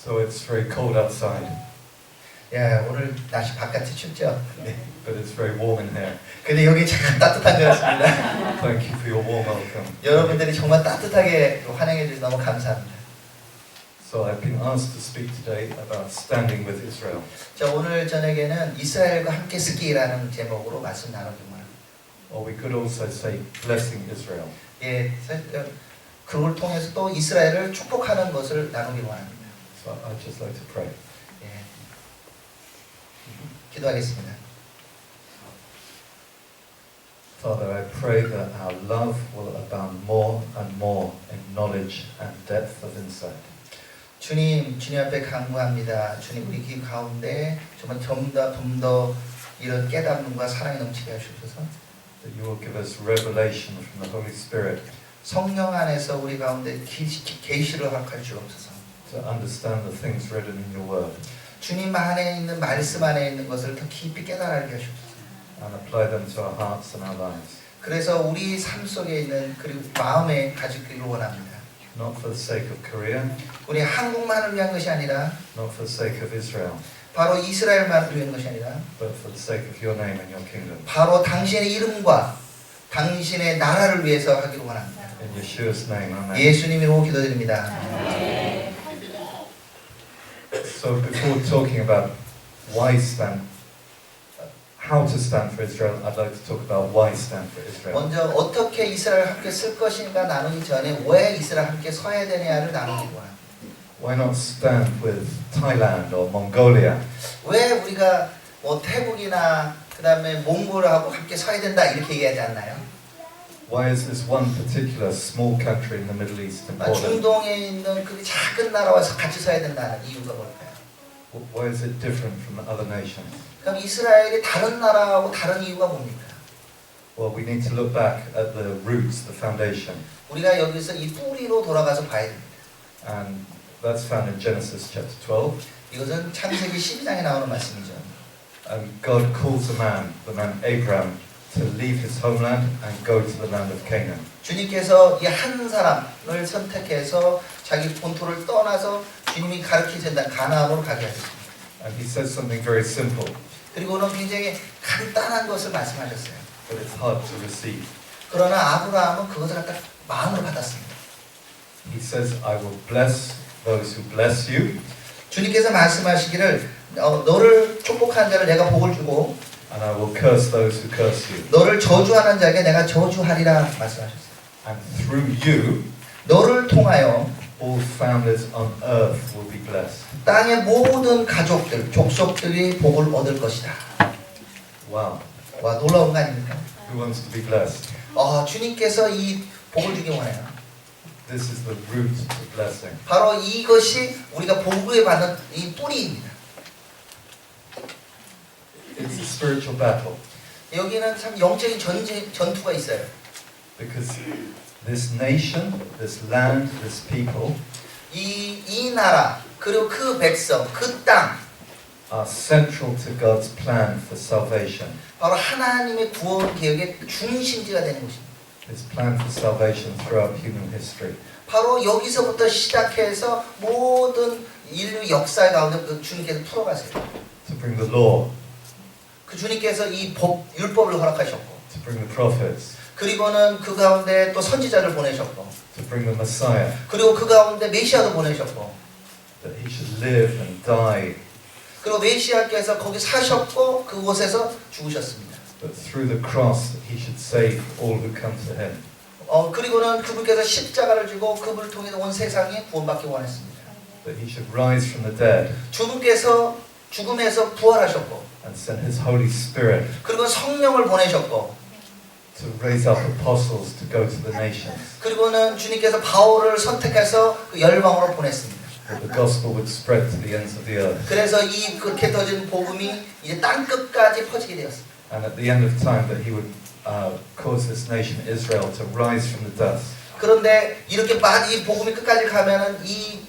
So it's very cold outside, 야, 오늘 날씨 바깥이 춥죠? 네. but it's very warm in here. 근데 여기 참 따뜻한 것 같습니다. Thank you for your warm welcome. 여러분들이 정말 따뜻하게 환영해 주셔서 너무 감사합니다. So I've been asked to speak today about standing with Israel. 자, 오늘 저녁에는 이스라엘과 함께 서기라는 제목으로 말씀 나누기만 합니다. Or we could also say blessing Israel. 예, 그걸 통해서 또 이스라엘을 축복하는 것을 나누기만 합니다. So I'd just like to pray. 예. 기도하겠습니다. Father, I pray that our love will abound more and more in knowledge and depth of insight. 주님 앞에 간구합니다. 주님, 우리 기 가운데 정말 좀 더 이런 깨달음과 사랑이 넘치게 하시옵소서. That you will give us revelation from the Holy Spirit 성령 안에서 우리 가운데 계시를 허락할 주옵소서. to understand the things written in your word 주님 안에 있는 말씀 안에 있는 것을 더 깊이 깨달게 하시옵소서. and apply them to our hearts and our lives. 그래서 우리 삶 속에 있는 그리고 마음에 가지기를 원합니다. Not for the sake of Korea, 우리 한국만을 위한 것이 아니라 not for the sake of Israel, 바로 이스라엘만을 위한 것이 아니라 but for the sake of your name and your kingdom. 바로 당신의 이름과 당신의 나라를 위해서 하기를 원합니다. In Yeshua's name, amen. 예수님으로 기도드립니다. So before talking about how to stand for Israel, I'd like to talk about why stand for Israel. 먼저 어떻게 이스라엘 함께 쓸 것인가 나누기 전에 왜 이스라엘 함께 서야 되냐를 나누기 원합니다. Why not stand with Thailand or Mongolia? 왜 우리가 뭐 태국이나 그 다음에 몽골하고 함께 서야 된다 이렇게 얘기하지 않나요? Why is this one particular small country in the Middle East important? 중동에 있는 그 작은 나라와 같이 서야 된다는 이유가 뭘까요? Why is it different from the other nations? 그럼 이스라엘이 다른 나라하고 다른 이유가 뭡니까? Well, we need to look back at the roots, the foundation. 우리가 여기서 이 뿌리로 돌아가서 봐야 됩니다. And that's found in Genesis chapter 12. 이것은 창세기 12장에 나오는 말씀이죠. And God calls the man Abraham, to leave his homeland and go to the land of Canaan. 주님께서 이 한 사람을 선택해서 자기 본토를 떠나서 주님이 가르치신다 가나안으로 가게 하셨습니다. And he says something very simple, 그리고는 굉장히 간단한 것을 말씀하셨어요. but it's hard to receive. 그러나 아브라함은 그것을 갖다 마음으로 받았습니다. He says, I will bless those who bless you, 주님께서 말씀하시기를 너를 축복하는 자를 내가 복을 주고 and I will curse those who curse you. 너를 저주하는 자에게 내가 저주하리라 말씀하셨어요. And through you, 너를 통하여 all families on earth will be blessed. 땅의 모든 가족들, 족속들이 복을 얻을 것이다. Wow. 와, 놀라운 거 아닙니까? Who wants to be blessed? 주님께서 이 복을 주기 원해요. This is the root of blessing. 바로 이것이 우리가 복을 받는 이 뿌리입니다. It's a spiritual battle 여기는 참 영적인 전투가 있어요. because this nation, this land, this people 이 나라 그리고 그 백성, 그 땅 are central to God's plan for salvation. 바로 하나님의 구원 계획의 중심지가 되는 것입니다. His plan for salvation throughout human history. 바로 여기서부터 시작해서 모든 인류 역사 가운데 그 주님께서 풀어가세요. To bring the law, 그 주님께서 이 율법을 허락하셨고 to bring the prophets, 그리고는 그 가운데 또 선지자를 보내셨고 to bring the Messiah, 그리고 그 가운데 메시아도 보내셨고 that he should live and die, 그리고 메시아께서 거기 사셨고 그곳에서 죽으셨습니다. but through the cross that he should save all who come to him. 그리고는 그분께서 십자가를 지고 그분을 통해서 온 세상에 구원받기 원했습니다. That he should rise from the dead 주님께서 죽음에서 부활하셨고 and send his Holy Spirit 그리고 성령을 보내셨고 to raise up apostles to go to the nations. 그리고는 주님께서 바울을 선택해서 그 열방으로 보냈습니다. That the gospel would spread to the ends of the earth. 그래서 이 그렇게 터진 복음이 이제 땅 끝까지 퍼지게 되었습니다. And at the end of time that he would cause this nation Israel to rise from the dust. 그런데 이렇게 이 복음이 끝까지 가면은 이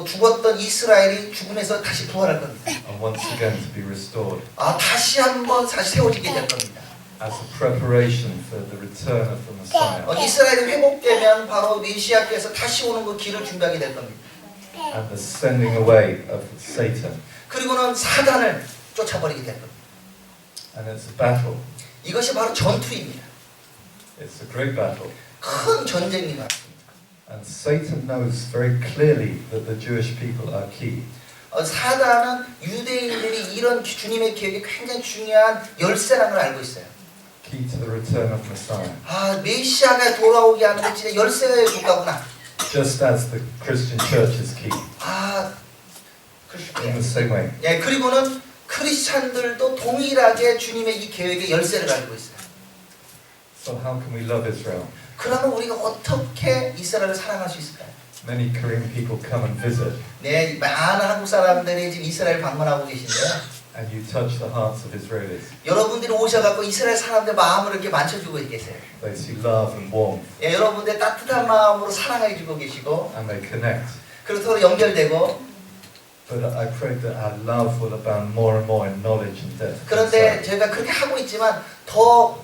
죽었던 이스라엘이 죽음에서 다시 부활할 겁니다. And once again to be restored. 다시 한번 다시 세워지게 될 겁니다. As a preparation for the return of the Messiah. 이스라엘이 회복되면 바로 메시아께서 다시 오는 그 길을 준비하게 될 겁니다. and the sending away of Satan. 그리고는 사단을 쫓아버리게 된 겁니다. And it's a battle. 이것이 바로 전투입니다. It's a great battle. 큰 전쟁인 것 같습니다. And Satan knows very clearly that the Jewish people are key. 사단은 유대인들이 이런 주님의 계획이 굉장히 중요한 열쇠라는 걸 알고 있어요. Key to the return of Messiah. 아, 메시아가 돌아오게 하는 게 진짜 열쇠의 국가구나. Just as the Christian church is key. 아, In the same way. 예, 그리고는 크리스찬들도 동일하게 주님의 이 계획의 열쇠를 가지고 있어요. So how can we love Israel? 그러면 우리가 어떻게 이스라엘을 사랑할 수 있을까요? Many Korean people come and visit, 네, 많은 한국 사람들이 지금 이스라엘 방문하고 계신데요. and you touch the hearts of Israelis. 여러분들이 오셔갖고 이스라엘 사람들 마음을 이렇게 만져주고 계세요. They see love and warmth, 예, 여러분들 따뜻한 마음으로 사랑해주고 계시고, and they connect. 그리고 서로 연결되고. But I pray that our love will abound more and more in knowledge and depth. 그런데 저희가 그렇게 하고 있지만 더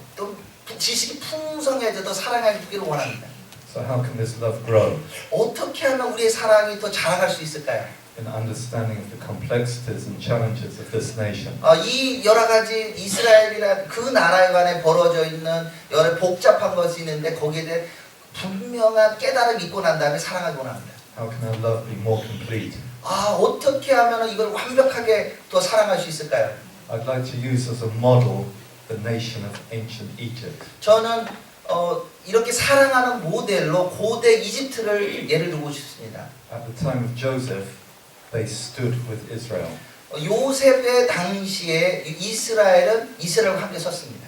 지식이 풍성해져 더 사랑해주기를 원합니다. So how can this love grow? 어떻게 하면 우리의 사랑이 더 자라갈 수 있을까요? In understanding of the complexities and challenges of this nation. 이 여러 가지 이스라엘이라 그 나라에 관해 벌어져 있는 여러 복잡한 것이 있는데 거기에 대해 분명한 깨달음을 잊고 난 다음에 사랑하기 원합니다. How can our love be more complete? 어떻게 하면 이걸 완벽하게 더 사랑할 수 있을까요? I'd like to use as a model the nation of ancient Egypt. 저는 이렇게 사랑하는 모델로 고대 이집트를 예를 들고 싶습니다. At the time of Joseph, they stood with Israel. 요셉의 당시에 이스라엘은 이스라엘과 함께 섰습니다.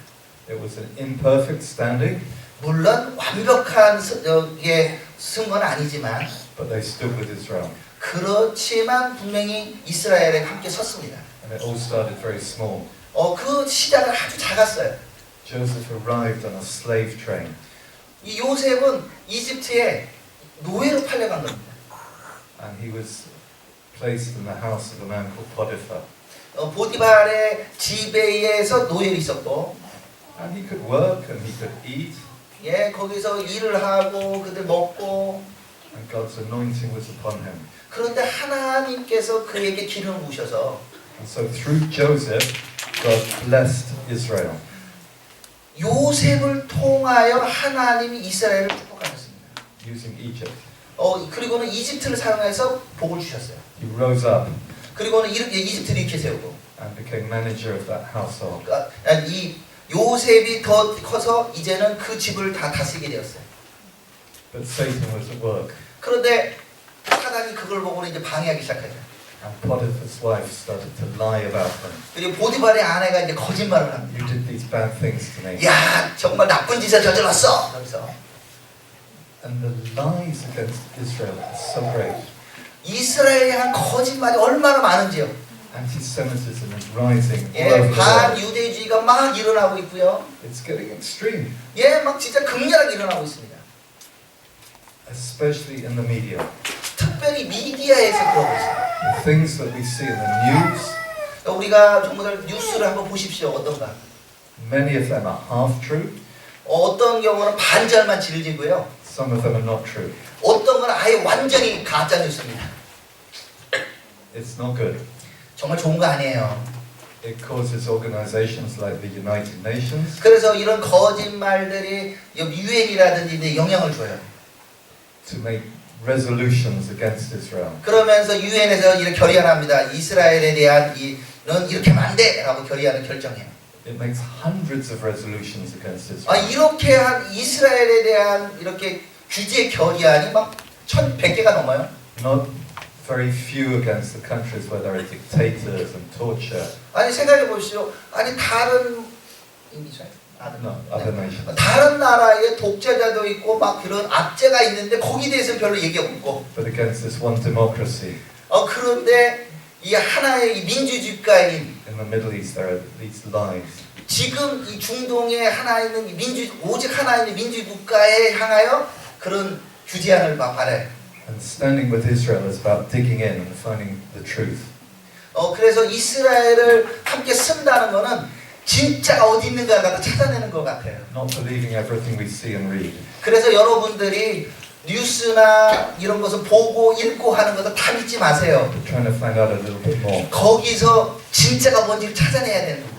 It was an imperfect standing, 물론 완벽한 쓴 건 아니지만 but they stood with Israel. 그렇지만 분명히 이스라엘에 함께 섰습니다. And it all started very small. 그 시작은 아주 작았어요. Joseph arrived on a slave train. 이 요셉은 이집트에 노예로 팔려간 겁니다. And he was placed in the house of a man called Potiphar. 보디발의 지배에서 노예로 있었고, And he could work and he could eat. 예, 거기서 일을 하고 그들 먹고. And God's anointing was upon him. 그런데 하나님께서 그에게 기름을 부으셔서 And so through Joseph, God blessed Israel. 요셉을 통하여 하나님이 이스라엘을 축복하셨습니다. Using Egypt. 그리고는 이집트를 사용해서 복을 주셨어요. He rose up 그리고는 이집트를 일으켜 세우고. and became manager of that household. 이 요셉이 더 커서 이제는 그 집을 다 다스리게 되었어요. But Satan was at work. 그런데 사단이 그걸 보고는 이제 방해하기 시작하죠. And Potiphar's wife started to lie about them. 그리고 보디발의 아내가 이제 거짓말을 합니다. You did these bad things to me. 야, 정말 나쁜 짓을 저질렀어. 그래서 And the lies against Israel are so great. 이스라엘에 대한 거짓말이 얼마나 많은지요. Anti-Semitism is rising all 예, over the world. 반유대주의가 막 일어나고 있고요. It's getting extreme, 예, 막 진짜 극렬하게 일어나고 있습니다. especially in the media. 특별히 미디어에서 그러고 있어요. The things that we see in the news, 우리가 정말 뉴스를 한번 보십시오. 어떤가? many of them are half true. 어떤 경우는 반절만 질지고요. Some of them are not true. 어떤 건 아예 완전히 가짜 뉴스입니다. It's not good. 정말 좋은 거 아니에요. It causes organizations like the United Nations 그래서 이런 거짓말들이 유엔이라든지 영향을 줘요. to make resolutions against Israel. 그러면서 유엔에서 이렇게 결의안합니다. 이스라엘에 대한 넌 이렇게 하면 안 돼라고 결의안을 결정해요. It makes hundreds of resolutions against Israel. 이렇게 한 이스라엘에 대한 이렇게 규제 결의안이 막 1,100개가 넘어요. Not very few against the countries where there are dictators and torture. 생각해 보시오. 다른 No, other nations. 다른 나라에 독재자도 있고 막 그런 압제가 있는데 거기에 대해서 별로 얘기 없고. But against this one democracy 그런데 이 하나의 이 민주주의 국가인 in the Middle East, there are these lies. 지금 이 중동에 하나 있는 오직 하나 있는 민주주의 국가에 향하여 그런 규제안을 막 발해. And standing with Israel is about digging in and finding the truth. 그래서 이스라엘을 함께 쓴다는 거는 진짜가 어디 있는가를 찾아내는 것 같아요. Not believing everything we see and read. 그래서 여러분들이 뉴스나 이런 것을 보고 읽고 하는 것을 다 믿지 마세요. But trying to find out a little bit more. 거기서 진짜가 뭔지 찾아내야 되는 겁니다.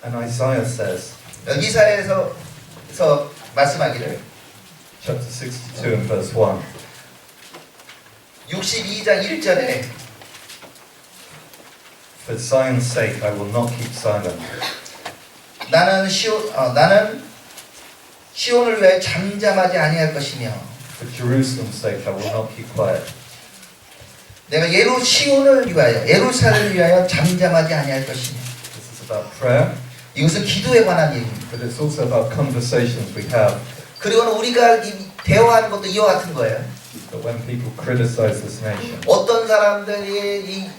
And Isaiah says, 이사야에서 말씀하기를 chapter 62 and verse 1, 62장 1절에 For Zion's sake I will not keep silent. 나는 시온을 위하여 잠잠하지 아니할 것이며 For Jerusalem's sake I will not keep quiet. 내가 시온을 위하여 예루살렘을 위하여 잠잠하지 아니할 것이며. This is about prayer, 이것은 기도에 관한 얘기입니다. but it's also about conversations we have. 그리고는 우리가 대화하는 것도 이와 같은 거예요. But when people criticize this nation, 어떤 사람들이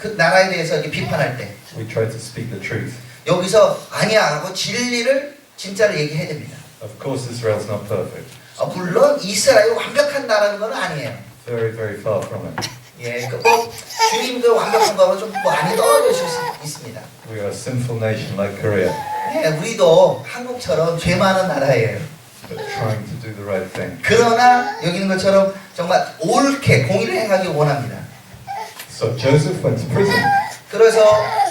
그 나라에 대해서 이렇게 비판할 때 we try to speak the truth. 여기서 아니야 하고 진짜를 얘기해야 됩니다. Of course Israel's not perfect. 물론 이스라엘이 완벽한 나라는 건 아니에요. Very, very far from it. 예, 주님도 완벽한 거하고 좀 많이 떨어질 수 있습니다. We are a sinful nation like Korea, 예, 우리도 한국처럼 죄 많은 나라예요. but trying to do the right thing. 그러나 여기 있는 것처럼 정말 옳게 공의를 행하기 원합니다. So Joseph went to prison, 그래서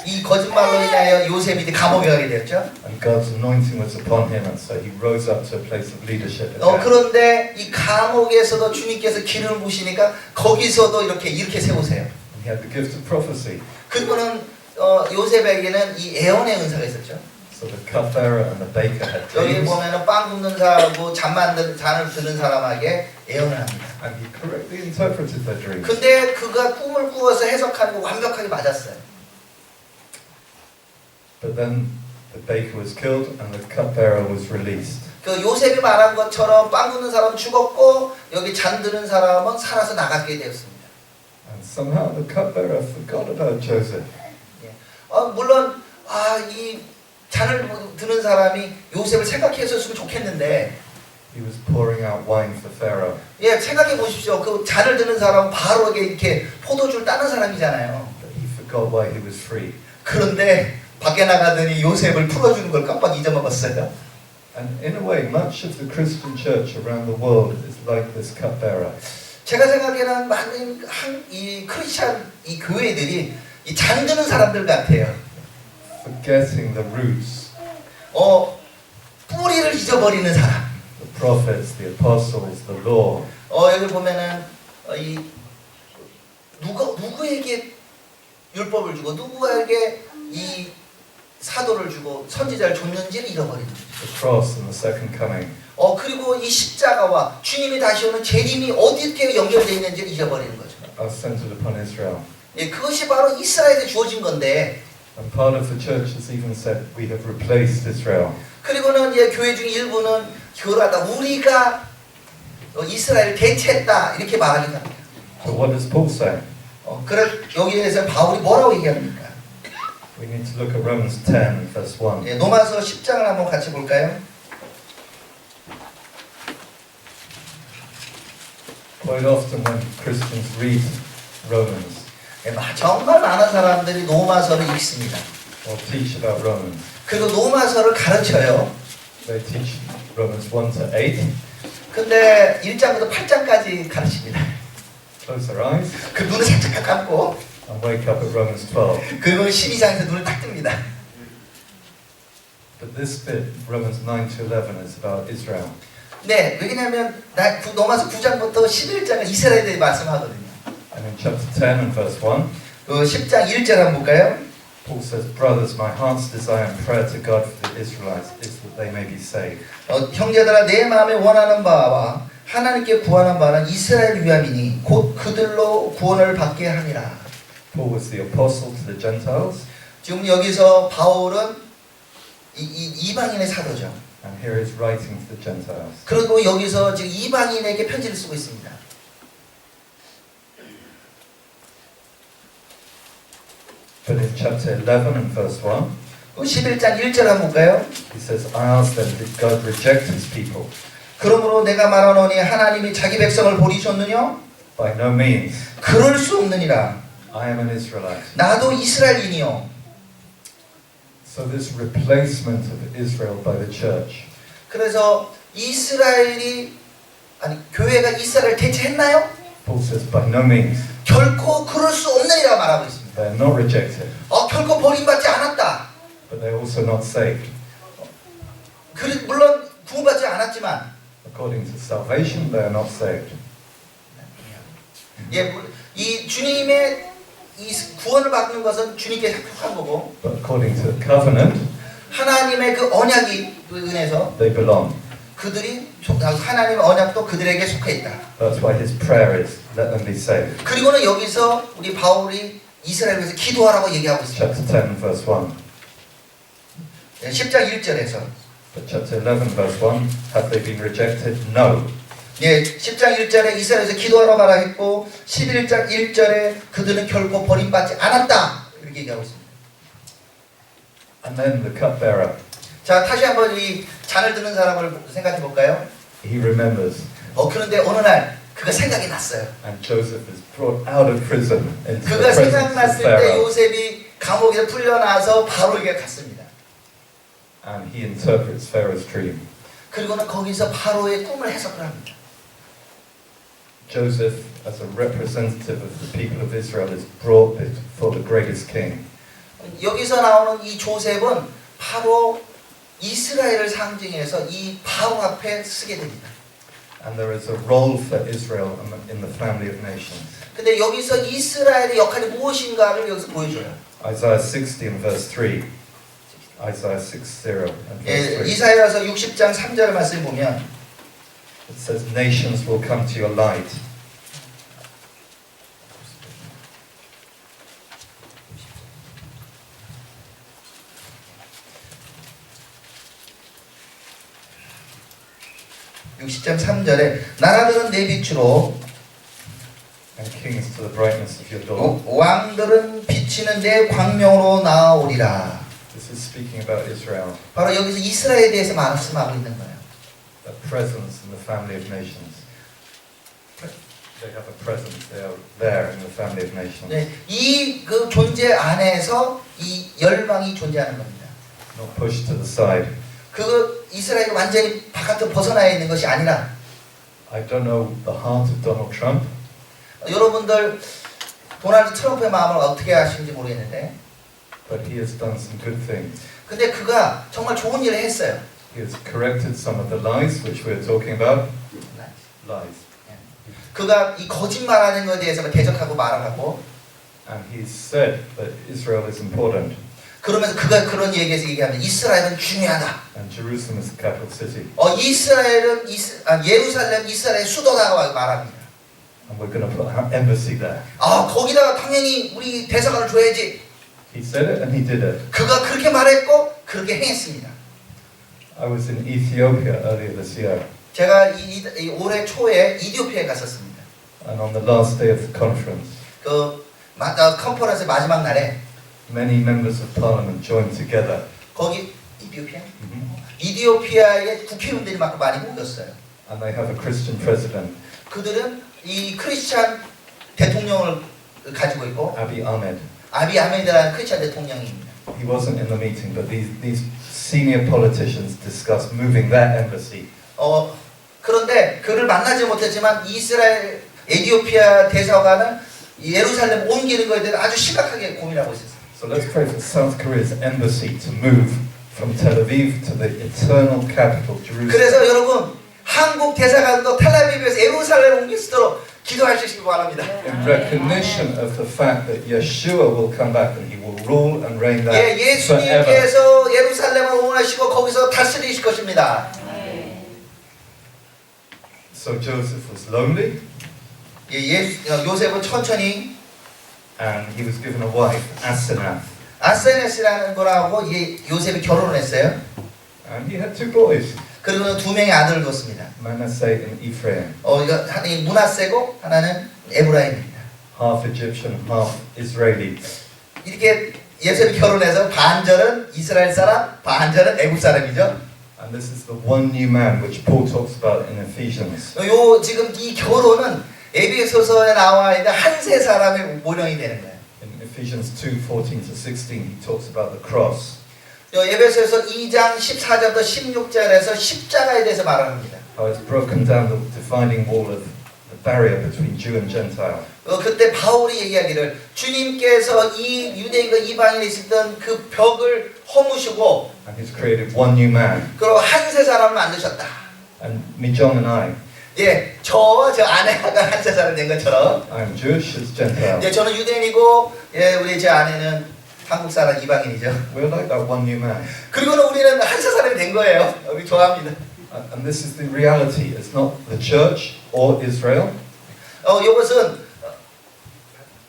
이 거짓말로 인하여 요셉이 감옥에 가게 되었죠. and God's anointing was upon him, and so he rose up to a place of leadership. 그런데 이 감옥에서도 주님께서 기름을 부시니까 거기서도 이렇게 세우세요. He had the gift of prophecy. 그분은 요셉에게는 이 예언의 은사가 있었죠. So the cupbearer and the baker had 여기 dreams, 보면은 빵 굽는 사람하고 잔을 드는 사람에게 예언을 합니다. and he correctly interpreted their dreams. 근데 그가 꿈을 꾸어서 해석하는 거 완벽하게 맞았어요. But then the baker was killed, and the cupbearer was released. 그 요셉이 말한 것처럼 빵 굽는 사람은 죽었고 여기 잔 드는 사람은 살아서 나가게 되었습니다. And somehow the cupbearer forgot about Joseph. 물론 이 잔을 드는 사람이 요셉을 생각했었으면 좋겠는데, He was pouring out wine for Pharaoh. 예, 생각해 보십시오. 그 잔을 드는 사람은 바로 이렇게 포도주를 따는 사람이잖아요. But he forgot why he was free. 그런데 밖에 나가더니 요셉을 풀어주는 걸 깜빡 잊어먹었어요. And in a way, much of the Christian church around the world is like this cupbearer. 제가 생각에는 많은 이 크리스찬 이 교회들이 이 잔 드는 사람들 같아요. Forgetting the roots, 뿌리를 잊어버리는 사람. the prophets, the apostles, the law. 여기 보면은 이 누구에게 율법을 주고 누구에게 이 사도를 주고 선지자를 줬는지를 잃어버리는 거죠. The cross and the second coming. 그리고 이 십자가와 주님이 다시 오는 재림이 어떻게 연결되어 있는지를 잊어버리는 거죠. Are centered upon Israel. 예, 그것이 바로 이스라엘에 주어진 건데. And part of the church has even said we have replaced Israel. 그리고는 교회 중 일부는 그러다 우리가 이스라엘을 대체했다 이렇게 말하기도 합니다. So what does Paul say? 여기에서 바울이 뭐라고 얘기합니까? We need to look at Romans 10, verse 1. 예, 로마서 10장을 한번 같이 볼까요? Quite often when Christians read Romans 예, 정말 많은 사람들이 로마서를 읽습니다. or teach about Romans, 그리고 로마서를 가르쳐요. they teach Romans 1 to 8. 근데 1장부터 8장까지 가르칩니다. Close their eyes 그 눈을 살짝 감고 and wake up at Romans 12. 그리고 12장에서 눈을 딱 뜹니다. But this bit, Romans 9 to 11, is about Israel. 네, 왜냐하면 로마서 9장부터 11장은 이스라엘에 대해 말씀하거든요. And in chapter 10 and verse 1, 그 10장 1절 한번 볼까요? Paul says, Brothers, my heart's desire and prayer to God for the Israelites is that they may be saved. 형제들아 내 마음에 원하는 바와 하나님께 구하는 바는 이스라엘 위함이니 곧 그들로 구원을 받게 함이라. Paul was the apostle to the Gentiles, 지금 여기서 바울은 이방인의 사도죠. and here he's writing to the Gentiles. 그리고 여기서 지금 이방인에게 편지를 쓰고 있습니다. But in chapter 11 and verse 1, 11장 1절 한번 볼까요? he says, I ask them, did God reject his people? 그러므로 내가 말하노니 하나님이 자기 백성을 버리셨느냐? By no means. 그럴 수 없느니라. I am an Israelite. 나도 이스라엘인이요. So this replacement of Israel by the church 그래서 이스라엘이 아니 교회가 이스라엘을 대체했나요? Paul says, by no means. 결코 그럴 수 없느니라 말하고 있습니다. They are not rejected, 결코 버림받지 않았다. but they are also not saved. 물론 구원받지 않았지만 According to salvation, they are not saved. 이 주님의 이 구원을 받는 것은 주님께 속한 거고 But according to the covenant, 하나님의 그 언약이 그 은혜서 they belong. 그들이 하나님의 언약도 그들에게 속해 있다. That's why his prayer is, let them be saved. 그리고는 여기서 우리 바울이 이스라엘을 위해서 기도하라고 얘기하고 있습니다. Chapter 10, verse 1. 10장 1절에서 But chapter 11, verse 1, have they been rejected? No. 10장 1절에 이스라엘에서 기도하라 말하 했고 11장 1절에 그들은 결코 버림받지 않았다. 이렇게 얘기하고 있습니다. And then the cupbearer, 자, 다시 한번 이 잔을 드는 사람을 생각해 볼까요? he remembers. 그런데 어느 날 그가 생각이 났어요. And Joseph is brought out of prison into the 그가 presence of 생각났을 때 Pharaoh. 요셉이 감옥에서 풀려나서 바로에게 갔습니다. And he interprets Pharaoh's dream. 그리고는 거기서 바로의 꿈을 해석을 합니다. Joseph, as a representative of the people of Israel, is brought before the greatest king. 여기서 나오는 이 조셉은 바로 이스라엘을 상징해서 이 바로 앞에 쓰게 됩니다. And there is a role for Israel in the family of nations. 근데 여기서 이스라엘의 역할이 무엇인가를 여기서 보여줘요. Isaiah 60 and verse 3. Isaiah 60 and verse 3. 이사야서 60장 3절 말씀 보면 It says, nations will come to your light. (60장 3절에) 나라들은 내 빛으로 And kings to the brightness of your dawn. 왕들은 비치는 내 광명으로 나아오리라. This is speaking about Israel. 바로 여기서 이스라엘에 대해서 말씀하고 있는 거예요. A presence in the family of nations. They have a presence. They are there in the family of nations. 네, 이 그 존재 안에서 이 열방이 존재하는 겁니다. Not pushed to the side. 그 이스라엘이 완전히 바깥으로 벗어나 있는 것이 아니라 I don't know the heart of Donald Trump. 여러분들 도널드 트럼프의 마음을 어떻게 아시는지 모르겠는데 But he has done some good things. 근데 그가 정말 좋은 일을 했어요. He has corrected some of the lies which we are talking about. Lies. 그가 이 거짓말하는 것에 대해서 대적하고 말하고 And he said that Israel is important. 그러면서 그가 그런 얘기에서 얘기하면 이스라엘은 중요하다. And Jerusalem is the capital city. 이스라엘은 예루살렘 이스라엘의 수도다라고 말합니다. And we're going to put our embassy there. 거기다가 당연히 우리 대사관을 줘야지. He said it and he did it. 그가 그렇게 말했고 그렇게 행했습니다. I was in Ethiopia earlier this year. 제가 이 올해 초에 이디오피아에 갔었습니다. And on the last day of the conference, 컨퍼런스 마지막 날에 many members of parliament joined together. 거기 이디오피아의 국회의원들이 막 많이 모였어요. And they have a Christian president. 그들은 이 크리스찬 대통령을 가지고 있고 Abiy Ahmed. 아비 아메드라는 크리스찬 대통령입니다. He wasn't in the meeting, but these senior politicians discussed moving their embassy. 그런데 그를 만나지 못했지만 이스라엘 에티오피아 대사관은 예루살렘 옮기는 것에 대해서 아주 심각하게 고민하고 있었어요. So let's pray for South Korea's embassy to move from Tel Aviv to the eternal capital, Jerusalem. 그래서 여러분 한국 대사관도 텔아비브에서 예루살렘 옮길 수 있도록 기도하시기 바랍니다. In recognition of the fact that Yeshua will come back and he will rule and reign there forever. 예수님께서 예루살렘을 원하시고 거기서 다스리실 것입니다. So Joseph was lonely. 요셉은 천천히 And he was given a wife, Asenath. 아세네스라는 거라고 요셉이 결혼을 했어요. And he had two boys, 그리고 두 명의 아들을 뒀습니다. Manasseh and Ephraim. 하나는 므낫세고 하나는 에브라임입니다. Half Egyptian, half Israeli. 이렇게 요셉이 결혼해서 반절은 이스라엘 사람, 반절은 애굽 사람이죠. And this is the one new man which Paul talks about in Ephesians. 지금 이 결혼은 에베소서에 나와 있는 한 세 사람의 모형이 되는 거예요. In Ephesians 2:14 to 16, he talks about the cross. 에베소서 2장 14절부터 16절에서 십자가에 대해서 말합니다. How it's broken down the dividing wall of the barrier between Jew and Gentile. 그때 바울이 얘기하기를 주님께서 이 유대인과 이방인이 있었던 그 벽을 허무시고 And He's created one new man. 그리고 한 세 사람을 만드셨다. And me, John, and I, 예, 저와 저 아내가 한 세 사람 된 것처럼 I'm Jewish as Gentile. 예, 저는 유대인이고 예, 우리 제 아내는 한국 사람 이방인이죠. We're like that one new man. 그리고는 우리는 한 세 사람이 된 거예요. 우리 좋아합니다. And this is the reality. It's not the church or Israel. 이것은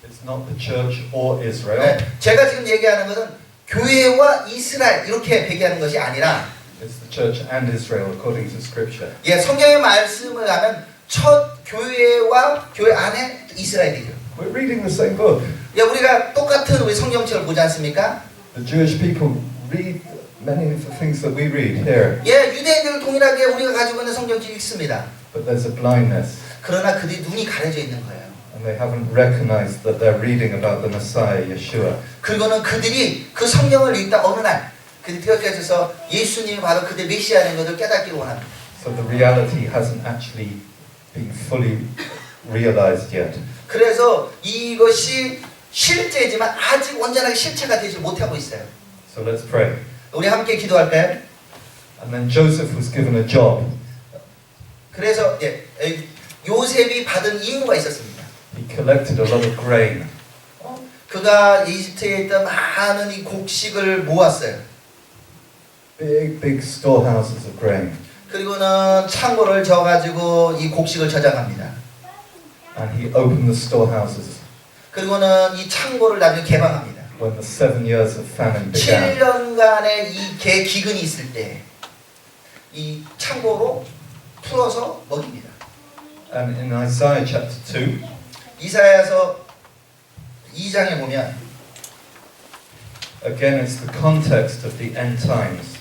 It's not the church or Israel. 네, 제가 지금 얘기하는 것은 교회와 이스라엘 이렇게 배기하는 것이 아니라 It's the church and Israel according to Scripture. 예, 성경의 말씀을 하면 첫 교회와 교회 안에 이스라엘이죠. We're reading the same book. 예, 우리가 똑같은 우리 성경책을 보지 않습니까? The Jewish people read many of the things that we read here. 예, 유대인들 동일하게 우리가 가지고 있는 성경책 읽습니다. But there's a blindness. 그러나 그들이 눈이 가려져 있는 거예요. And they haven't recognized that they're reading about the Messiah, Yeshua. 그리고는 그들이 그 성경을 읽다 어느 날 그들이 깨어져서 예수님이 바로 그들 메시아라는 것을 깨닫기를 원합니다. So the reality hasn't actually been fully realized yet. 그래서 이것이 실제지만 아직 온전하게 실체가 되지 못하고 있어요. So let's pray. 우리 함께 기도할까요? And then Joseph was given a job. 그래서 예, 요셉이 받은 임무가 있었습니다. He collected a lot of grain. 그가 이집트에 있던 많은 이 곡식을 모았어요. Big storehouses of grain. 그리고는 창고를 져가지고 이 곡식을 저장합니다. And he opened the storehouses 그리고는 이 창고를 나중에 개방합니다. when the 7 years of famine began. 7년간의 이 기근이 있을 때 이 창고로 풀어서 먹입니다. And in Isaiah chapter 2, 이사야서 2장에 보면 again it's the context of the end times.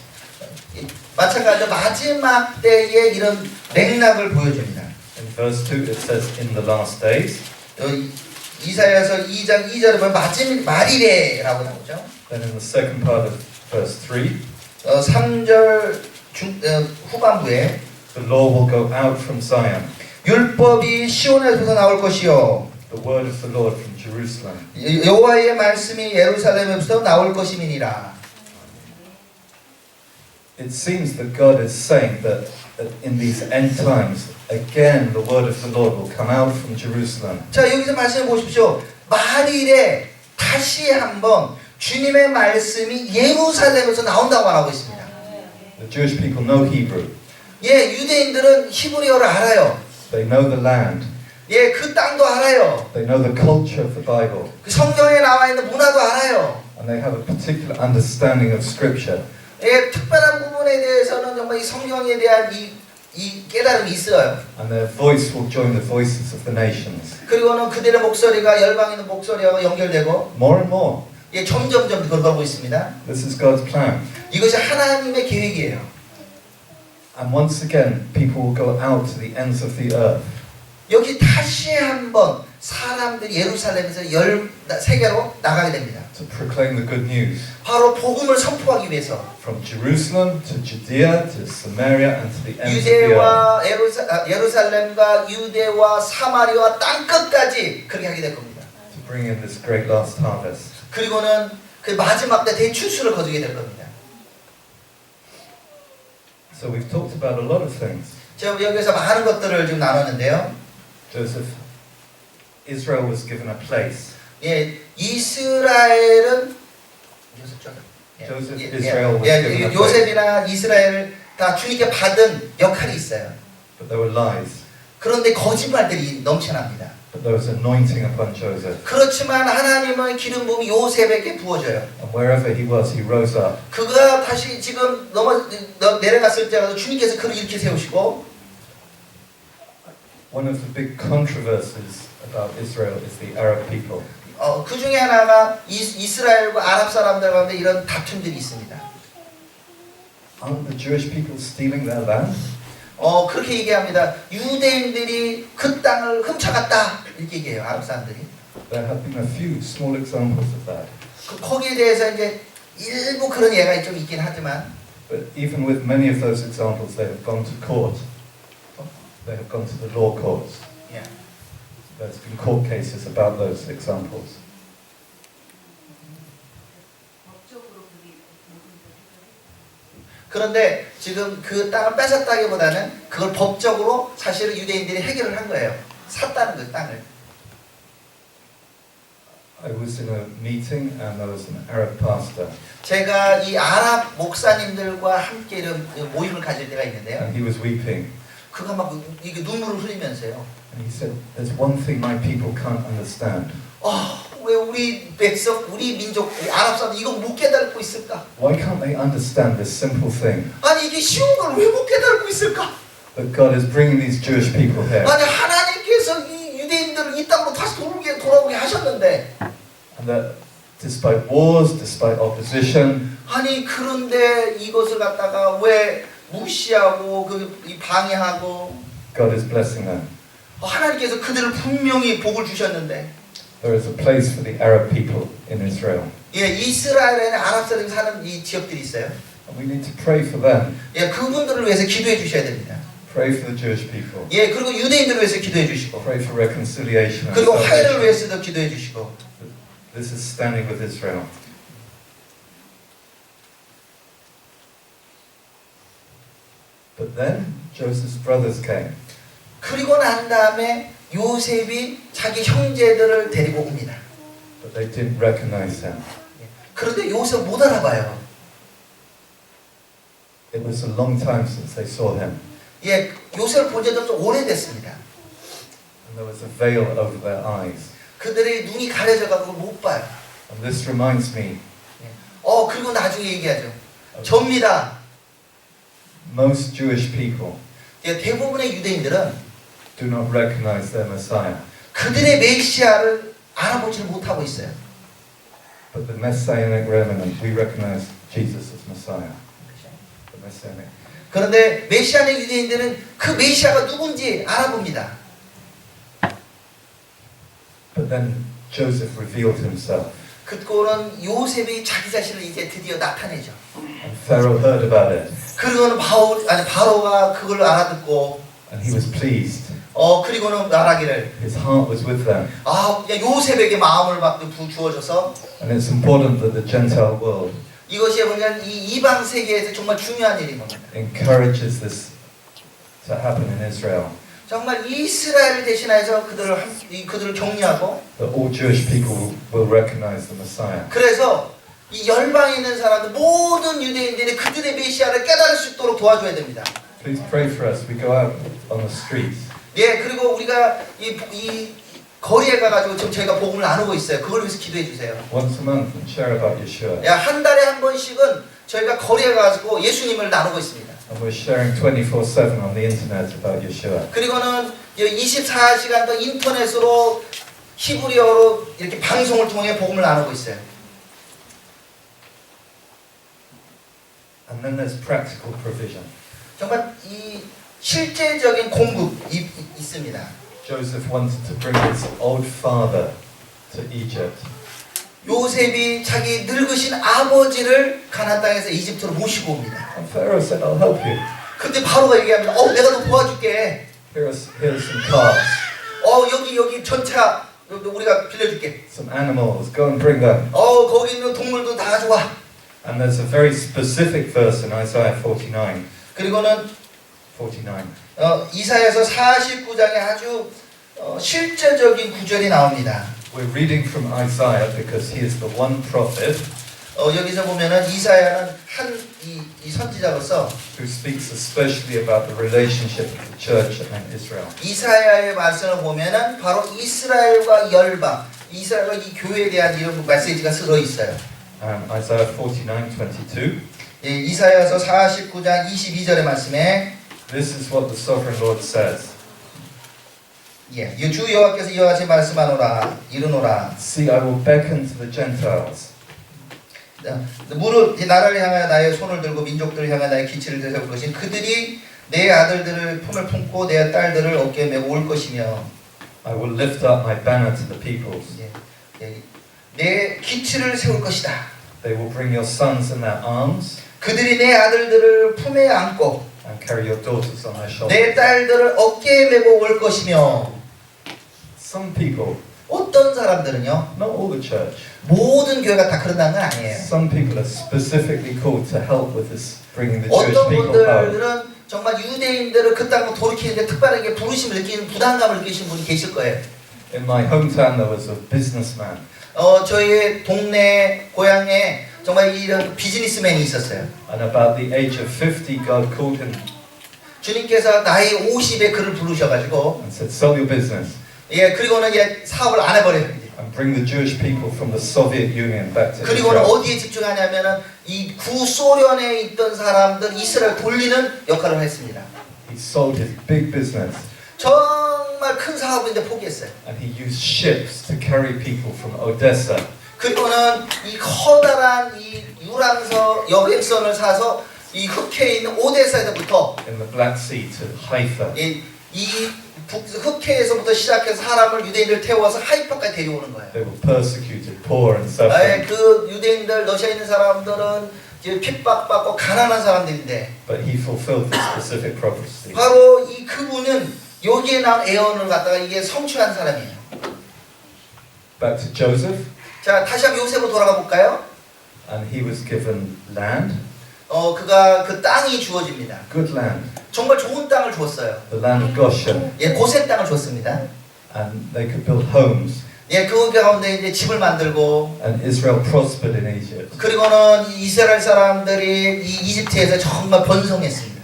마찬가지로 마지막 때의 이런 맥락을 보여줍니다. In verse 2 it says, in the last days. 이사야서 2장 2절에 보면 말이래라고 나오죠. Then in the second part of verse 3, 3절 후반부에 the law will go out from Zion, 율법이 시온에서 나올 것이요 the word of the Lord from Jerusalem. 여호와의 말씀이 예루살렘에서 나올 것임이니라. It seems that God is saying that in these end times, again the word of the Lord will come out from Jerusalem. 자, 여기서 말씀해 보십시오. 말일에 다시 한번 주님의 말씀이 예루살렘에서 나온다고 말하고 있습니다. The Jewish people know Hebrew. 예, 유대인들은 히브리어를 알아요. They know the land. 예, 그 땅도 알아요. They know the culture of the Bible. 그 성경에 나와 있는 문화도 알아요. And they have a particular understanding of Scripture. 예, 특별한 부분에 대해서는 정말 이 성경에 대한 이 깨달음이 있어요. And their voice will join the voices of the nations. 그리고는 그들의 목소리가 열방인의 목소리하고 연결되고 More and more. 예, 점점점 그러고 있습니다. This is God's plan. 이것이 하나님의 계획이에요. And once again, people will go out to the ends of the earth. 여기 다시 한번 사람들이 예루살렘에서 세계로 나가게 됩니다. To proclaim the good news. 바로 복음을 선포하기 위해서 From Jerusalem to Judea to Samaria and to the ends of the earth. 유대와 예루살렘과 유대와 사마리아 땅 끝까지 그렇게 하게 될 겁니다. To bring in this great last harvest. 그리고는 그 마지막 때 대추수를 거두게 될 겁니다. So we've talked about a lot of things. 제가 여기서 많은 것들을 지금 나눴는데요. Joseph, Israel was given a place. 예, 이스라엘은 Joseph, Israel was given a place. 요셉이나 이스라엘 다 주님께 받은 역할이 있어요. But there were lies. 그런데 거짓말들이 넘쳐납니다. But there was anointing upon Joseph. 그렇지만 하나님은 기름 부음이 요셉에게 부어져요. And wherever he was, he rose up. 그가 다시 지금 내려갔을 때라도 주님께서 그를 이렇게 세우시고 One of the big controversies about Israel is the Arab people. 그 중에 하나가 이스라엘과 아랍 사람들 가운데 이런 다툼들이 있습니다. Aren't the Jewish people stealing their land? 그렇게 얘기합니다. 유대인들이 그 땅을 훔쳐갔다 이렇게 얘기해요. 아랍 사람들이. There have been a few small examples of that. 거기에 대해서 이제 일부 그런 예가 좀 있긴 하지만 But even with many of those examples, they have gone to court. They have gone to the law courts. 예. There's been court cases about those examples. 그런데 지금 그 땅을 뺏었다기보다는 그걸 법적으로 사실은 유대인들이 해결을 한 거예요. 샀다는 그 땅을. I was in a meeting and there was an Arab pastor 제가 이 아랍 목사님들과 함께 이런 모임을 가질 때가 있는데요. and he was weeping. 그가 막 이게 눈물을 흘리면서요. And he said, there's one thing my people can't understand. 왜 우리 백성, 우리 민족, 아랍 사람 이거 못 깨닫고 있을까? Why can't they understand this simple thing? 아니 이게 쉬운 걸 왜 못 깨닫고 있을까? That God is bringing these Jewish people here. 아니 하나님께서 이 유대인들을 이 땅으로 다시 돌아오게 하셨는데 And that despite wars, despite opposition, 아니 그런데 이것을 갖다가 왜 무시하고 이 방해하고 God is blessing them. 하나님께서 그들을 분명히 복을 주셨는데 There is a place for the Arab people in Israel. 예, 이스라엘에는 아랍 사람이 사는 이 지역들이 있어요. And we need to pray for them. 예, 그분들을 위해서 기도해 주셔야 됩니다. Pray for the Jewish people. 예, 그리고 유대인들을 위해서 기도해 주시고 Pray for reconciliation and 그리고 화해를 salvation. 위해서도 기도해 주시고 This is standing with Israel. But then Joseph's brothers came. 그리고 난 다음에 요셉이 자기 형제들을 데리고 옵니다. But they didn't recognize him. 그런데 요셉 못 알아봐요. It was a long time since they saw him. 예, 요셉을 본 지도 좀 오래됐습니다. And there was a veil over their eyes. 그들의 눈이 가려져 가지고 못 봐요. And this reminds me 그리고 나중에 얘기하죠. 접니다. most Jewish people 예, 대부분의 유대인들은 do not recognize their Messiah. 그들의 메시아를 알아보지를 못하고 있어요. But the Messianic remnant, we recognize Jesus as Messiah. The Messianic. 그런데 메시아의 유대인들은 그 메시아가 누군지 알아봅니다. But then Joseph revealed himself. 그거는 요셉이 자기 자신을 이제 드디어 나타내죠. And Pharaoh heard about it. 그리고는 바로가 그걸 알아듣고 And he was pleased. 그리고는 말하기를 His heart was with them. 요셉에게 마음을 주어져서 And it's important that the Gentile world 이것이 뭐냐면 이 이방 세계에서 정말 중요한 일인 겁니다. encourages this to happen in Israel. 정말 이스라엘을 대신해서 그들을 격려하고 That all Jewish people will recognize the Messiah. 그래서 이 열방에 있는 사람들 모든 유대인들이 그들의 메시아를 깨달을 수 있도록 도와줘야 됩니다. Please pray for us. We go out on the streets. 예, 그리고 우리가 이 거리에 가가지고 지금 저희가 복음을 나누고 있어요. 그걸 위해서 기도해 주세요. Once a month and share about Yeshua. 야, 한 달에 한 번씩은 저희가 거리에 가가지고 예수님을 나누고 있습니다. And we're sharing 24/7 on the internet about Yeshua. 그리고는 24시간 더 인터넷으로 히브리어로 이렇게 방송을 통해 복음을 나누고 있어요. And then there's practical provision. 정말 이 실제적인 공급이 있습니다. Joseph wanted to bring his old father to Egypt. 요셉이 자기 늙으신 아버지를 가나안 땅에서 이집트로 모시고 옵니다. And Pharaoh said, I'll help you. 근데 바로가 얘기합니다. 내가 너 도와줄게. Here's some calves, 여기 전차 우리가 빌려줄게. some animals. Go and bring them. 거기 있는 동물도 다 가져와. And there's a very specific verse in Isaiah 49. 그리고는 49. 이사야서 49장에 아주 실제적인 구절이 나옵니다. We're reading from Isaiah because he is the one prophet 여기서 보면은 이사야는 이 선지자로서 who speaks especially about the relationship of the church and Israel. 이사야의 말씀을 보면은 바로 이스라엘과 열방, 이스라엘과 이 교회에 대한 이런 메시지가 들어 있어요. Isaiah 49:22. 예, 이사야서 49장 22절의 말씀에 This is what the sovereign Lord says. 예, 주 여호와께서 이와 같이 말씀하노라 이르노라. See, I will beckon to the Gentiles. 무릇 나라를 향하여 나의 손을 들고 민족들을 향하여 나의 기치를 세울 것이 그들이 내 아들들을 품을 품고 내 딸들을 어깨에 메고 올 것이며 I will lift up my banner to the peoples. 내 기치를 세울 것이다. They will bring your sons in their arms 그들이 내 아들들을 품에 안고 and carry your daughters on their shoulders. 내 딸들을 어깨에 메고 올 것이며 Some people, 어떤 사람들은요 not all the church, 모든 교회가 다 그런다는 건 아니에요. some people are specifically called to help with this, bringing the Jewish 어떤 people home. 분들은 정말 유대인들을 그 땅으로 돌이키는데 특별하게 부르심을 느끼는 부담감을 느끼시는 분이 계실 거예요. In my hometown there was a businessman. 저희 동네 고향에 정말 이런 비즈니스맨이 있었어요. And about the age of 50, God called him 주님께서 나이 50에 그를 부르셔가지고 and said, sell your business 예 그리고는 예 사업을 안 해버려요. and bring the Jewish people from the Soviet Union back to 그리고는 Israel. 어디에 집중하냐면은 이 구소련에 있던 사람들 이스라엘 돌리는 역할을 했습니다. He sold his big business 정말 큰 사업인데 포기했어요. and he used ships to carry people from Odessa 그리고는 이 커다란 이 유람선 여객선을 사서 이 흑해에 있는 오데사에서부터 in the Black Sea to Haifa. 이 흑해에서부터 시작해서 사람을 유대인들 태워서 하이파까지 데려오는 거예요. They were persecuted, poor and 아예 suffering. 그 유대인들 러시아에 있는 사람들은 이제 핍박받고 가난한 사람들인데 But he fulfilled the specific prophecy. 바로 이 그분은 여기에 나온 예언을 갖다가 이게 성취한 사람이에요. Back to Joseph, 자 다시 한번 요셉으로 돌아가 볼까요? and he was given land, 그가 그 땅이 주어집니다. good land, 정말 좋은 땅을 줬어요. the land of Goshen, 예, 고센 땅을 줬습니다. and they could build homes. 예, 그 가운데 이제 집을 만들고 And Israel prospered in Egypt. 그리고는 이 이스라엘 사람들이 이 이집트에서 정말 번성했습니다.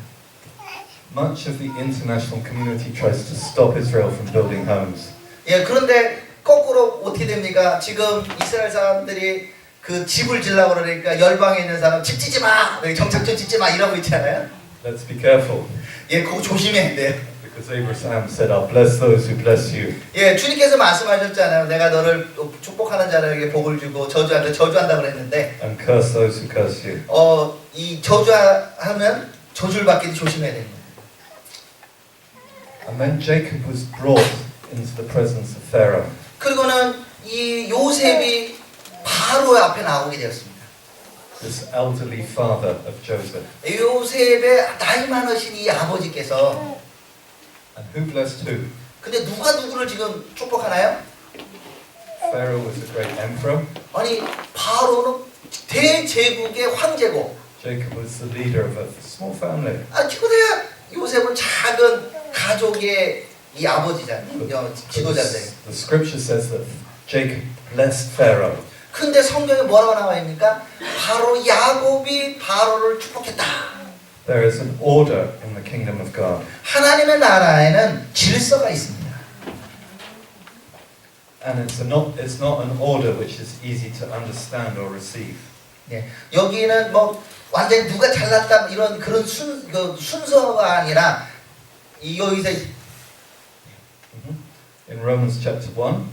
Much of the international community tries to stop Israel from building homes. 예, 그런데 거꾸로 어떻게 됩니까? 지금 이스라엘 사람들이 그 집을 지려고 그러니까 열방에 있는 사람 집 짓지 마, 정착촌 짓지 마 이러고 있잖아요. Let's be careful, 예, 그거 조심해야 돼요. because Abraham said, I'll bless those who bless you. 예, 주님께서 말씀하셨잖아요. 내가 너를 축복하는 자들에게 복을 주고 저주한다 그랬는데, And curse those who curse you. 이 저주하면 저주를 받기도 조심해야 됩니다. And then Jacob was brought into the presence of Pharaoh. 그리고는 이 요셉이 바로 앞에 나오게 되었습니다. This elderly father of Joseph. 요셉의 나이 많으신 이 아버지께서 And who blessed who? 근데 누가 누구를 지금 축복하나요? Pharaoh was a great emperor. 아니 바로는 대제국의 황제고 Jacob was the leader of a small family. 지금야 요셉은 작은 가족의 이 아버지잖아요. 지도자인데. The scripture says that Jacob blessed Pharaoh. 근데 성경에 뭐라고 나와 있습니까? 바로 야곱이 바로를 축복했다. There is an order in the kingdom of God. 하나님의 나라에는 질서가 있습니다. And it's not an order which is easy to understand or receive. 네, 여기는 뭐 완전히 누가 잘났다 이런 그런 순서가 아니라 이 여기서 In Romans chapter 1,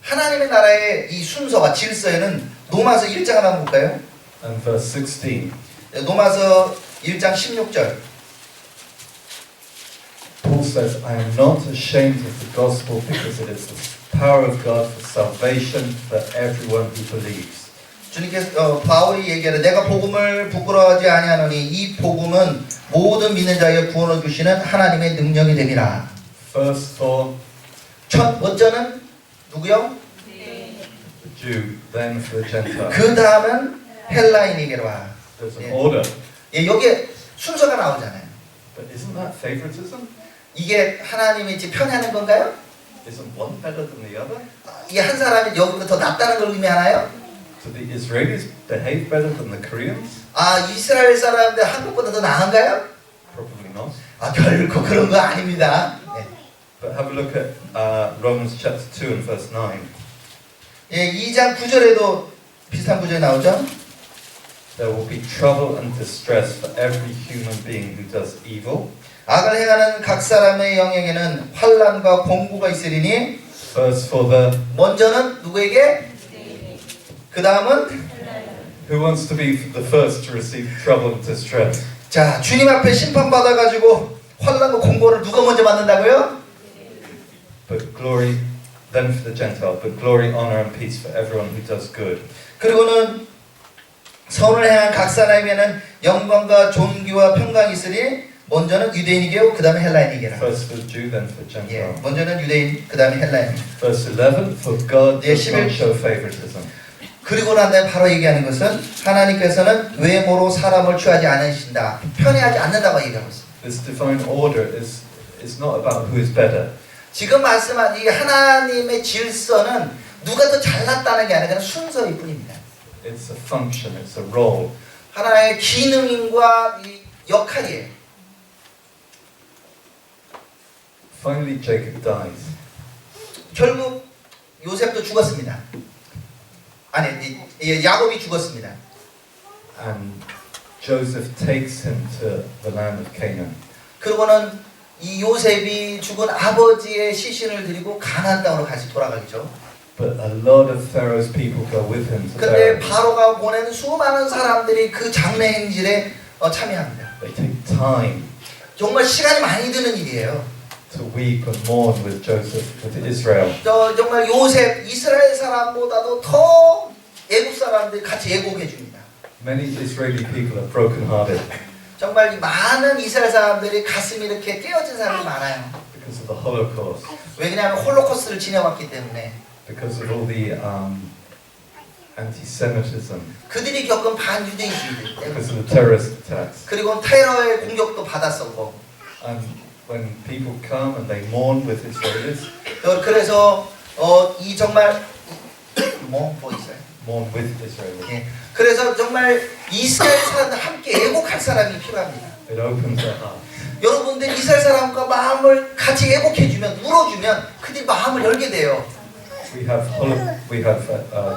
하나님의 나라의 이 순서와 질서에는 노마서 1장 하나 볼까요? and verse 16, 노마서 1장 16절. Paul says, I am not ashamed of the gospel because it is the power of God for salvation for everyone who believes. 주님께서 바울이 얘기하는 내가 복음을 부끄러워하지 아니하노니 이 복음은 모든 믿는 자에게 구원을 주시는 하나님의 능력이 됨이라. First for 첫 번째는 누구요? the Jew, then for the Gentile. 그 다음은 헬라인에게로 와. There's an order. 예, 여기에 순서가 나오잖아요. But isn't that favoritism? 이게 하나님이 지금 편애하는 건가요? Isn't one better than the other? 이게 한 사람이 여기보다 더 낫다는 걸 의미하나요? Do the Israelis behave better than the Koreans? 이스라엘 사람들 한국보다 더 나은가요? Probably not. 결코 그런 거 아닙니다. 네. But have a look at Romans chapter 2 and verse 9. 예, 2장 9절에도 비슷한 구절이 나오죠. There will be trouble and distress for every human being who does evil. 악을 행하는 각 사람의 영역에는 환난과 공고가 있으리니 First for the 먼저는 누구에게? 그 다음은 who wants to be the first to receive trouble and distress? 자 주님 앞에 심판 받아가지고 환난과 공고를 누가 먼저 받는다고요? But glory then for the Gentile, but glory, honor, and peace for everyone who does good. 그리고는 선을 행한 각 사람에게는 영광과 존귀와 평강이 있으리 먼저는 유대인이게요 그 다음에 헬라인이게라. First for the Jew, then for the 예, Gentile. 먼저는 유대인 그 다음에 헬라인. Verse 11, for God 예, does not 11. show favoritism. 그리고 난 다음에 바로 얘기하는 것은 하나님께서는 외모로 사람을 취하지 않으신다. 편애하지 않는다고 얘기하고 있습니다. This divine order is not about who is better. 지금 말씀한 이 하나님의 질서는 누가 더 잘났다는 게 아니라 그냥 순서일 뿐입니다. It's a function, it's a role. 하나의 기능과 이 역할이에요. Finally, Jacob dies. 결국 요셉도 죽었습니다. 아니, 야곱이 죽었습니다. And Joseph takes him to the land of Canaan. 그리고는 이 요셉이 죽은 아버지의 시신을 드리고 가나안 땅으로 다시 돌아가겠죠. But a lot of Pharaoh's people go with him to 근데 bury him. 바로가 보낸 수많은 사람들이 그 장례 행진에 참여합니다. They take time 정말 시간이 많이 드는 일이에요. to weep and mourn with Joseph, with Israel. 정말 요셉 이스라엘 사람보다도 더 애국 사람들이 같이 애국해 줍니다. Many Israeli people are broken-hearted 정말 이 많은 이스라엘 사람들이 가슴이 이렇게 깨어진 사람이 많아요. because of the Holocaust, 왜냐하면 홀로코스트를 지내왔기 때문에 because of all the anti-Semitism, 그들이 겪은 반유대주의들 때문에 because of the terrorist attacks. 그리고 테러의 공격도 받았었고 And when people come and they mourn with Israelis, 그래서 이 정말 뭐 있어요? mourn with Israelis, 예. 그래서 정말 이스라엘 사람들 함께 애국할 사람이 필요합니다. it opens their hearts. 여러분들 이스라엘 사람과 마음을 같이 애국해주면 울어주면 그들이 마음을 열게 돼요. We have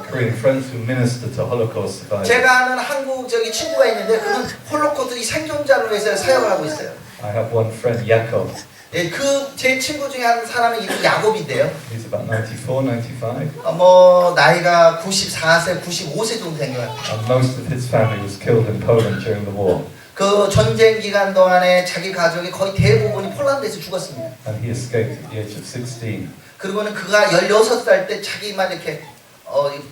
Korean friends who minister to Holocaust survivors. 제가 아는 한국 친구가 있는데 그는 홀로코스트 이 생존자를 위해서 사역을 하고 있어요. I have one friend, Yaakov. 예, 제 친구 중에 한 사람이 이름 야곱인데요. He's about 94, 95. 뭐 나이가 94세, 95세 정도 된 것 같아요. And most of his family was killed in Poland during the war. 그 전쟁 기간 동안에 자기 가족이 거의 대부분이 폴란드에서 죽었습니다. And he escaped at the age of 16. 그리고는 그가 16살 때 자기만 이렇게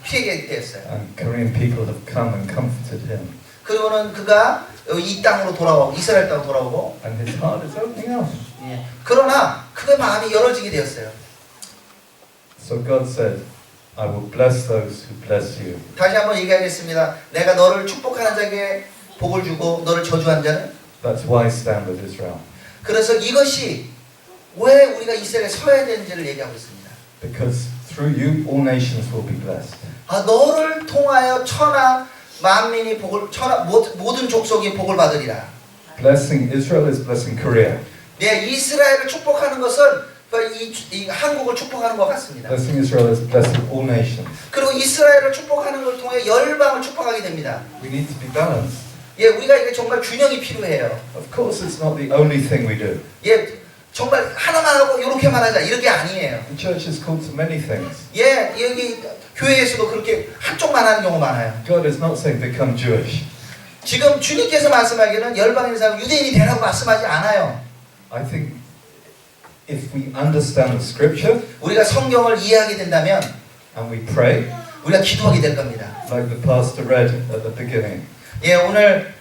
피해게 되었어요. And Korean people have come and comforted him. 그리고는 그가 이 땅으로 돌아오고 이스라엘 땅으로 돌아오고 And his heart is opening up. 예. 그러나 그의 마음이 열어지게 되었어요. So God said, I will bless those who bless you. 다시 한번 얘기하겠습니다. 내가 너를 축복하는 자에게 복을 주고 너를 저주한 자는 That's why I stand with Israel. 그래서 이것이 왜 우리가 이스라엘에 서야 되는지를 얘기하고 있습니다. Because through you, all nations will be blessed. 너를 통하여 천하 만민이 복을 모든 족속이 복을 받으리라. Blessing Israel is blessing Korea. 네, 이스라엘을 축복하는 것은 이 한국을 축복하는 것 같습니다. Blessing Israel is blessing all nations. 그리고 이스라엘을 축복하는 걸 통해 열방을 축복하게 됩니다. We need to be balanced. 예, 우리가 이게 정말 균형이 필요해요. Of course, it's not the only thing we do. 예, 정말 하나만 하고 이렇게만 하자 이렇게 아니에요. The church is called to many things. 예, 여기 교회에서도 그렇게 한쪽만 하는 경우 많아요. God is not saying become Jewish. 지금 주님께서 말씀하기는 열방인 사람 유대인이 되라고 말씀하지 않아요. I think if we understand the scripture 우리가 성경을 이해하게 된다면 and we pray, 우리가 기도하게 될 겁니다. like the pastor read at the beginning, 예, 오늘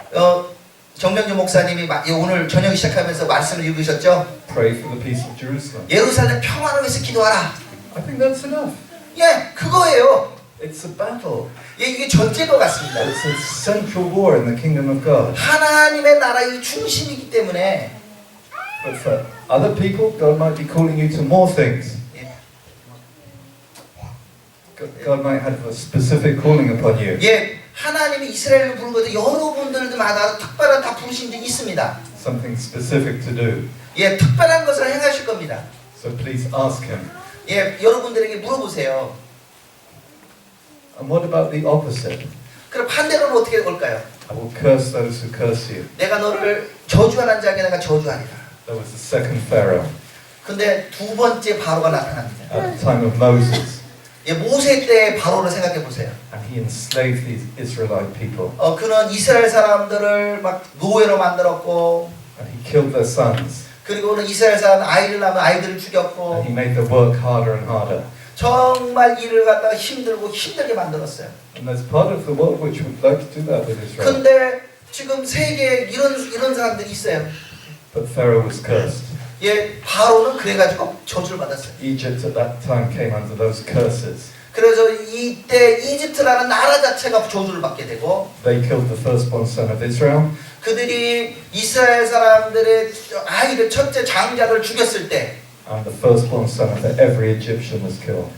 정명주 목사님이 오늘 저녁 시작하면서 말씀을 읽으셨죠? pray for the peace of Jerusalem. 예루살렘 평화를 위해서 기도하라. I think that's enough. 예, 그거예요. It's a battle. 예, 이게 전제인 것 같습니다. It's a central war in the kingdom of God. 하나님의 나라의 중심이기 때문에 But for other people, God might be calling you to more things. God might have a specific calling upon you. 예, 하나님이 이스라엘을 부른 것도 여러분들마다 특별한 다 부르신 적이 있습니다. Something specific to do. 예, 특별한 것을 행하실 겁니다. So please ask Him. 예, 여러분들에게 물어보세요. And what about the opposite? 그럼 반대로는 어떻게 올까요? I will curse those who curse you. 내가 너를 저주하는 자에게 내가 저주하리라. There was the second Pharaoh 근데 두 번째 바로가 나타납니다. at the time of Moses. 예, 모세 때의 바로를 생각해 보세요. And he enslaved these Israelite people. 그는 이스라엘 사람들을 막 노예로 만들었고, And he killed their sons. 그리고는 이스라엘 사람 아이를 낳으면 아이들을 죽였고, And he made them work harder and harder. 정말 일을 갖다가 힘들게 만들었어요. And there's part of the world which would like to do that with Israel. 근데 지금 세계에 이런 사람들이 있어요. But Pharaoh was cursed. 예, 바로는 그래가지고 저주를 받았어요. Egypt at that time came under those curses. 그래서 이때 이집트라는 나라 자체가 저주를 받게 되고 They killed the firstborn son of Israel. 그들이 이스라엘 사람들의 아이를 첫째 장자를 죽였을 때 And the firstborn son of every Egyptian was killed.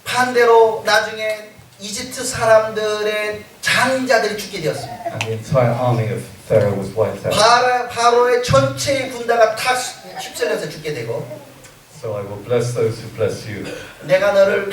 반대로 나중에 이집트 사람들의 장자들이 죽게 되었습니다. And the entire army of Pharaoh was wiped out. 바로의 전체의 군대가 다 휩쓸려서 죽게 되고 So I will bless those who bless you. 내가 너를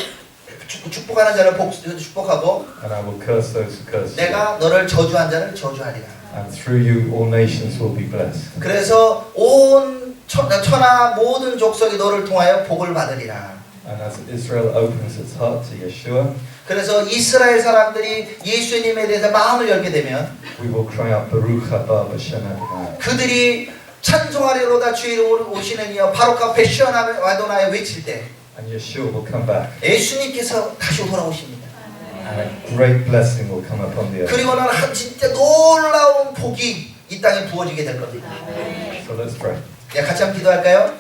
축복하는 자를 축복하고 And I will curse those who curse you. 내가 너를 저주한 자를 저주하리라. And through you all nations will be blessed. 그래서 온 천하 모든 족속이 너를 통하여 복을 받으리라. And as Israel opens its heart to Yeshua, 그래서 이스라엘 사람들이 예수님에 대해서 마음을 열게 되면 we will cry out Baruch haba b'shem Adonai. 그들이 찬송하리로다 주의 이름으로 오시는 이여 바로카 베시오나 아도나에 외칠 때 And Yeshua will come back. 예수님께서 다시 돌아오십니다. And a great blessing will come upon the earth. 그리고는 진짜 놀라운 복이 이 땅에 부어지게 될 겁니다. So let's pray. 같이 한번 기도할까요?